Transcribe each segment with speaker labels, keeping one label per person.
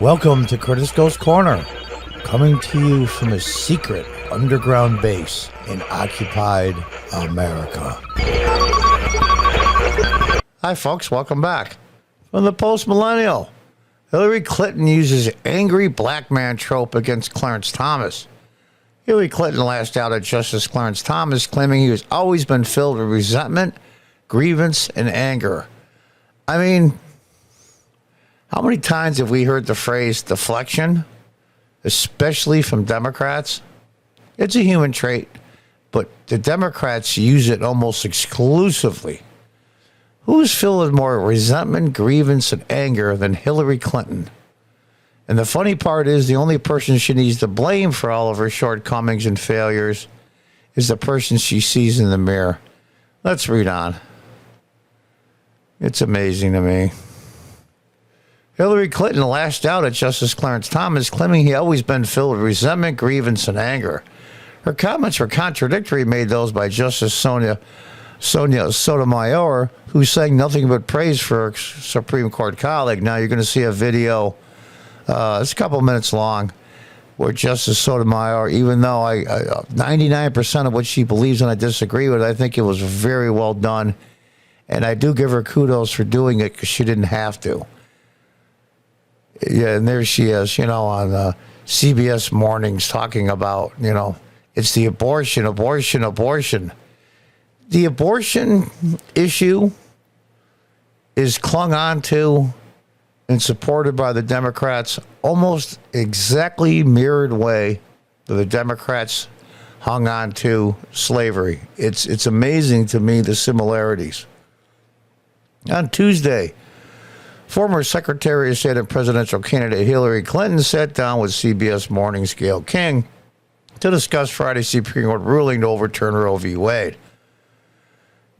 Speaker 1: Welcome to Curtis Goes Corner, coming to you from a secret underground base in occupied America. Hi folks, welcome back. From the post-millennial, Hillary Clinton uses angry black man trope against Clarence Thomas. Hillary Clinton lashed out at Justice Clarence Thomas, claiming he has always been filled with resentment, grievance, and anger. I mean, how many times have we heard the phrase deflection, especially from Democrats? It's a human trait, but the Democrats use it almost exclusively. Who's filled with more resentment, grievance, and anger than Hillary Clinton? And the funny part is the only person she needs to blame for all of her shortcomings and failures is the person she sees in the mirror. Let's read on. It's amazing to me. Hillary Clinton lashed out at Justice Clarence Thomas, claiming he always been filled with resentment, grievance, and anger. Her comments were contradictory, made those by Justice Sonia Sotomayor, who sang nothing but praise for her Supreme Court colleague. Now you're going to see a video, it's a couple minutes long, where Justice Sotomayor, even though I 99% of what she believes and I disagree with, I think it was very well done. And I do give her kudos for doing it because she didn't have to. Yeah, and there she is, on CBS Mornings talking about, it's the abortion. The abortion issue is clung on to and supported by the Democrats almost exactly mirrored way that the Democrats hung on to slavery. It's amazing to me, the similarities. On Tuesday, former Secretary of State and presidential candidate Hillary Clinton sat down with CBS Morning's Gayle King to discuss Friday's Supreme Court ruling to overturn Roe v. Wade.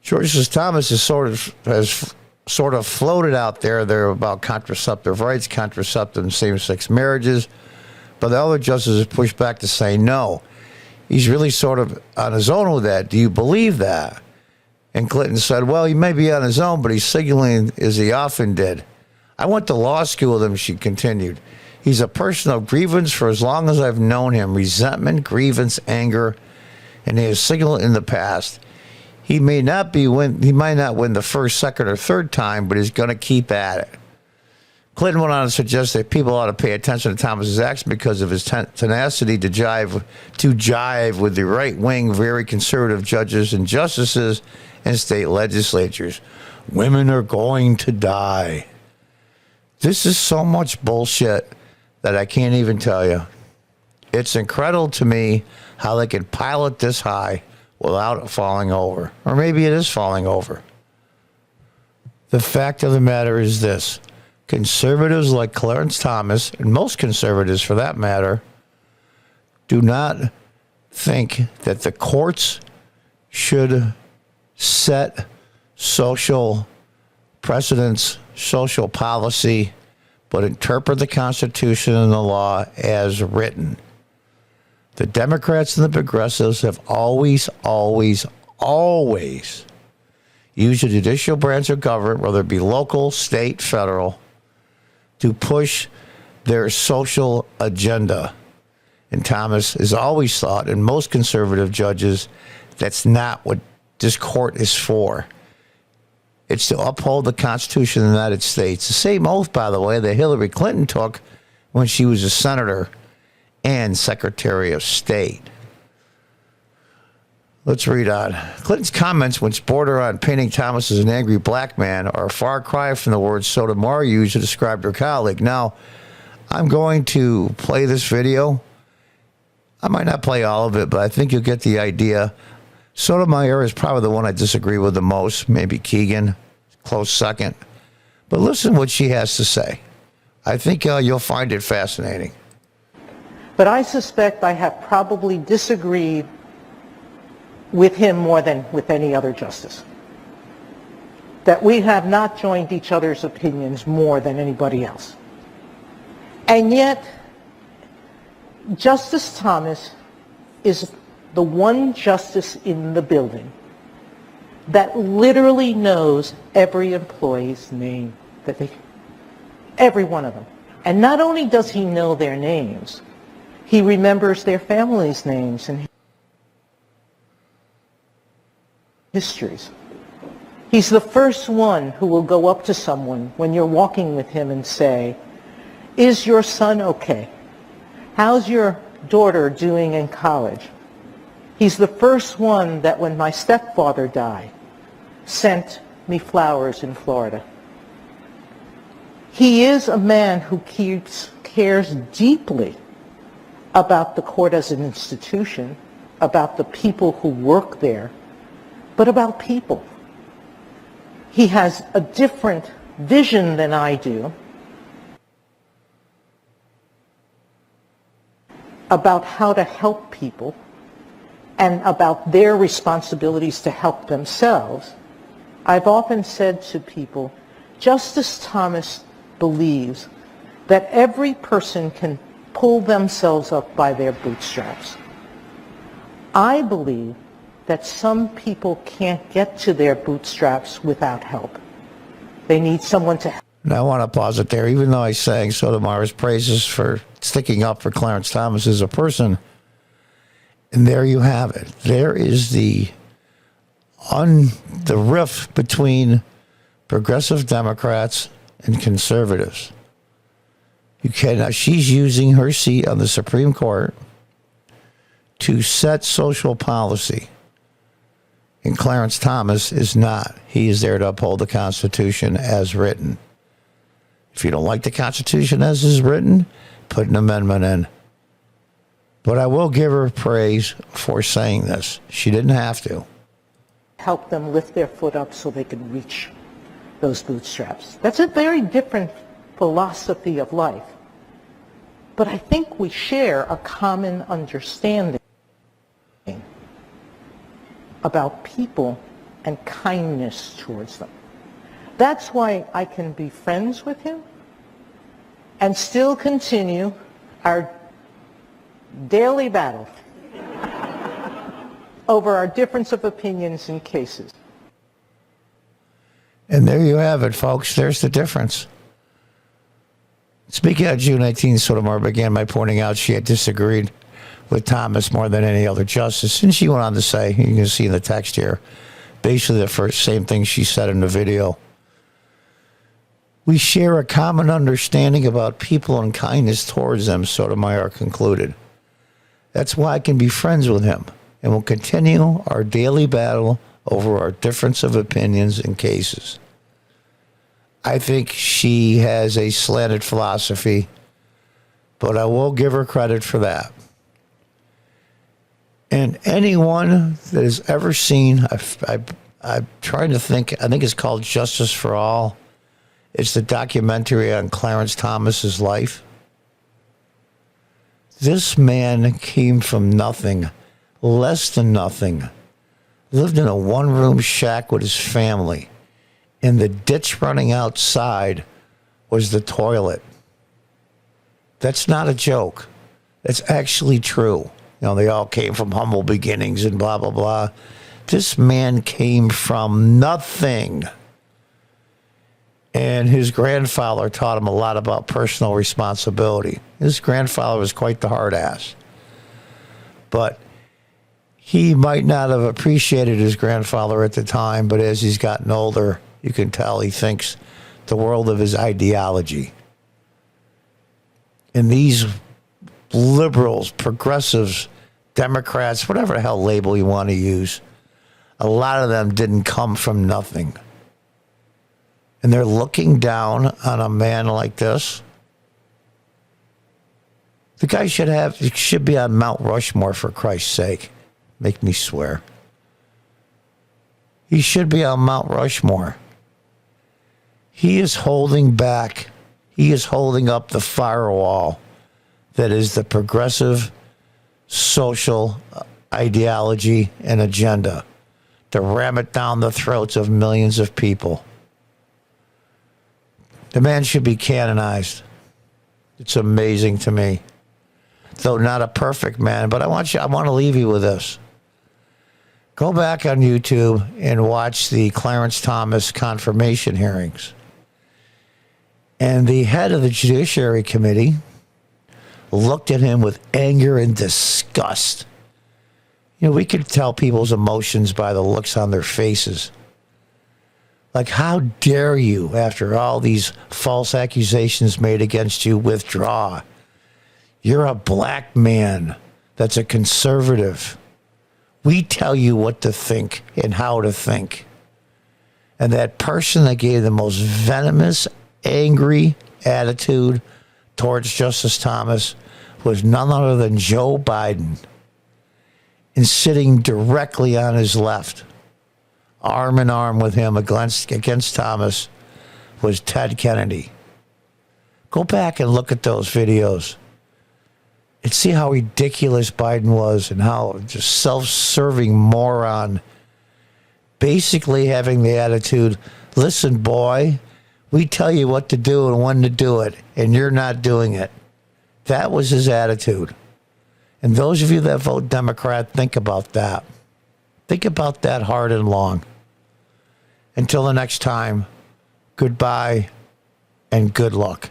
Speaker 1: Justice Thomas has sort of floated out there about contraceptive rights, contraceptive and same-sex marriages, but the other justices pushed back to say no. He's really sort of on his own with that. Do you believe that? And Clinton said, well, he may be on his own, but he's signaling as he often did. I went to law school with him, she continued. He's a person of grievance for as long as I've known him. Resentment, grievance, anger, and he has signaled in the past. He might not win the first, second, or third time, but he's going to keep at it. Clinton went on to suggest that people ought to pay attention to Thomas's actions because of his tenacity to jive with the right-wing, very conservative judges and justices and state legislatures. Women are going to die. This is so much bullshit that I can't even tell you. It's incredible to me how they can pile it this high without it falling over. Or maybe it is falling over. The fact of the matter is this. Conservatives like Clarence Thomas, and most conservatives for that matter, do not think that the courts should set social precedents, social policy, but interpret the Constitution and the law as written. The Democrats and the progressives have always used the judicial branch of government, whether it be local, state, federal, to push their social agenda. And Thomas has always thought, and most conservative judges, that's not what this court is for. It's to uphold the Constitution of the United States. The same oath, by the way, that Hillary Clinton took when she was a senator and Secretary of State. Let's read on. Clinton's comments, which border on painting Thomas as an angry black man, are a far cry from the words Sotomayor used to describe her colleague. Now, I'm going to play this video. I might not play all of it, but I think you'll get the idea. Sotomayor is probably the one I disagree with the most. Maybe Keegan, close second. But listen what she has to say. I think you'll find it fascinating.
Speaker 2: But I suspect I have probably disagreed with him more than with any other justice. That we have not joined each other's opinions more than anybody else. And yet, Justice Thomas is the one justice in the building that literally knows every employee's name, every one of them. And not only does he know their names, he remembers their families' names and histories. He's the first one who will go up to someone when you're walking with him and say, "Is your son okay? How's your daughter doing in college?" He's the first one that when my stepfather died, sent me flowers in Florida. He is a man who cares deeply about the court as an institution, about the people who work there, but about people. He has a different vision than I do about how to help people and about their responsibilities to help themselves. I've often said to people, Justice Thomas believes that every person can pull themselves up by their bootstraps. I believe that some people can't get to their bootstraps without help. They need someone to help.
Speaker 1: Now, I want to pause it there. Even though I sang Sotomayor's praises for sticking up for Clarence Thomas as a person, and there you have it. There is the rift between progressive Democrats and conservatives. You cannot. She's using her seat on the Supreme Court to set social policy. And Clarence Thomas is not. He is there to uphold the Constitution as written. If you don't like the Constitution as is written, put an amendment in. But I will give her praise for saying this. She didn't have to.
Speaker 2: Help them lift their foot up so they can reach those bootstraps. That's a very different philosophy of life. But I think we share a common understanding about people and kindness towards them. That's why I can be friends with him and still continue our daily battle over our difference of opinions in cases.
Speaker 1: And there you have it, folks. There's the difference. Speaking of June 18th, Sotomayor began by pointing out she had disagreed with Thomas more than any other justice. And she went on to say, you can see in the text here, basically the same thing she said in the video. We share a common understanding about people and kindness towards them, Sotomayor concluded. That's why I can be friends with him, and we'll continue our daily battle over our difference of opinions and cases. I think she has a slanted philosophy, but I will give her credit for that. And anyone that has ever seen, I'm trying to think, I think it's called Justice for All. It's the documentary on Clarence Thomas's life. This man came from nothing, less than nothing, lived in a one-room shack with his family, and the ditch running outside was the toilet. That's not a joke. That's actually true. You know, they all came from humble beginnings and blah, blah, blah. This man came from nothing. And his grandfather taught him a lot about personal responsibility. His grandfather was quite the hard ass. But he might not have appreciated his grandfather at the time, but as he's gotten older, you can tell he thinks the world of his ideology. And these liberals, progressives, Democrats, whatever the hell label you want to use, a lot of them didn't come from nothing. And they're looking down on a man like this. The guy should be on Mount Rushmore, for Christ's sake. Make me swear. He should be on Mount Rushmore. He is holding back. He is holding up the firewall that is the progressive social ideology and agenda to ram it down the throats of millions of people. The man should be canonized. It's amazing to me. Though not a perfect man, but I want to leave you with this. Go back on YouTube and watch the Clarence Thomas confirmation hearings. And the head of the Judiciary Committee looked at him with anger and disgust. You know, we could tell people's emotions by the looks on their faces. Like, how dare you, after all these false accusations made against you, withdraw? You're a black man that's a conservative. We tell you what to think and how to think. And that person that gave the most venomous, angry attitude towards Justice Thomas was none other than Joe Biden. And sitting directly on his left, arm in arm with him against Thomas, was Ted Kennedy. Go back and look at those videos and see how ridiculous Biden was and how just self-serving moron, basically having the attitude, listen, boy, we tell you what to do and when to do it, and you're not doing it. That was his attitude. And those of you that vote Democrat, think about that. Think about that hard and long. Until the next time, goodbye and good luck.